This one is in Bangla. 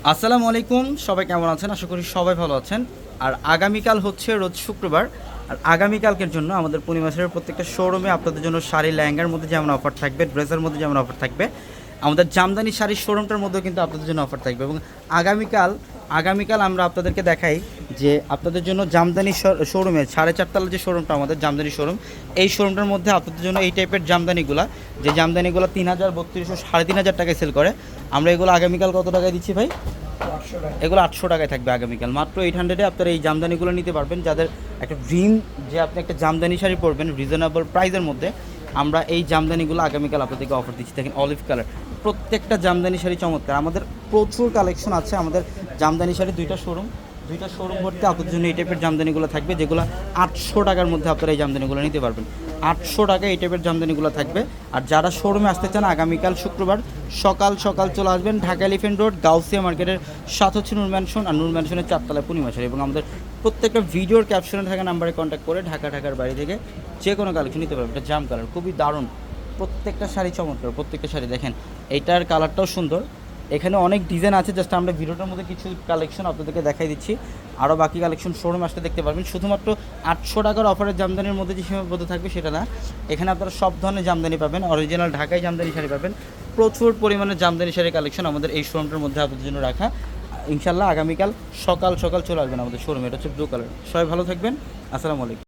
আসসালামু আলাইকুম, সবাই কেমন আছেন? আশা করি সবাই ভালো আছেন। আর আগামীকাল হচ্ছে রোজ শুক্রবার। আর আগামীকালকের জন্য আমাদের পূর্ণিমাসের প্রত্যেকটা শোরুমে আপনাদের জন্য শাড়ি লেহেঙ্গার মধ্যে যেমন অফার থাকবে, ড্রেসের মধ্যে যেমন অফার থাকবে, আমাদের জামদানি শাড়ির শোরুমটার মধ্যেও কিন্তু আপনাদের জন্য অফার থাকবে। এবং আগামীকাল আগামীকাল আমরা আপনাদেরকে দেখাই যে আপনাদের জন্য জামদানি শোরুমের 4.5 তলার যে শোরুমটা আমাদের জামদানি শোরুম, এই শোরুমটার মধ্যে আপনাদের জন্য এই টাইপের জামদানিগুলা, যে জামদানিগুলো 3,000, 3200, 3,500 টাকায় সেল করে, আমরা এগুলো আগামীকাল কত টাকায় দিচ্ছি ভাই? এগুলো 800 টাকায় থাকবে আগামীকাল। মাত্র 800-এ আপনারা এই জামদানিগুলো নিতে পারবেন। যাদের একটা ড্রিম যে আপনি একটা জামদানি শাড়ি পরবেন রিজনেবল প্রাইসের মধ্যে, আমরা এই জামদানিগুলো আগামীকাল আপনাদেরকে অফার দিচ্ছি। দেখেন অলিভ কালার, প্রত্যেকটা জামদানি শাড়ি চমৎকার। আমাদের প্রচুর কালেকশন আছে। আমাদের জামদানি শাড়ি দুইটা শোরুম ভর্তি আপনাদের জন্য এই টাইপের জামদানিগুলো থাকবে, যেগুলো 800 টাকার মধ্যে আপনারা এই জামদানিগুলো নিতে পারবেন। 800 টাকায় এই টাইপের জামদানিগুলো থাকবে। আর যারা শোরুমে আসতে চান আগামীকাল শুক্রবার সকাল সকাল চলে আসবেন ঢাকা এলিফ্যান্ট রোড গাউসিয়া মার্কেটের সাথে হচ্ছে নূর ম্যানশন, আর নূর ম্যানশনের 4 তলায় পূর্ণিমাশাড়ি। এবং আমাদের প্রত্যেকটা ভিডিওর ক্যাপশনে থাকা নাম্বারে কন্ট্যাক্ট করে ঢাকার বাইরে থেকে যে কোনো কালেকশন নিতে পারবেন। এটা জাম কালার, খুবই দারুণ, প্রত্যেকটা শাড়ি চমৎকার, প্রত্যেকটা শাড়ি দেখেন এইটার কালারটাও সুন্দর। এখানে অনেক ডিজাইন আছে, জাস্ট আমরা ভিডিওটার মধ্যে কিছু কালেকশন আপনাদেরকে দেখাই দিচ্ছি। আরও বাকি কালেকশন শোরুমে আসতে দেখতে পারবেন। শুধুমাত্র 800 টাকার অফারের জামদানির মধ্যে যে সীমাবদ্ধ থাকবে সেটা না, এখানে আপনারা সব ধরনের জামদানি পাবেন, অরিজিনাল ঢাকাই জামদানি শাড়ি পাবেন। প্রচুর পরিমাণে জামদানি শাড়ির কালেকশন আমাদের এই শোরুমটার মধ্যে আপনাদের জন্য রাখা। ইনশাল্লাহ আগামীকাল সকাল সকাল চলে আসবেন আমাদের শোরুমে। এটা হচ্ছে ব্লু কালার। সবাই ভালো থাকবেন। আসসালামু আলাইকুম।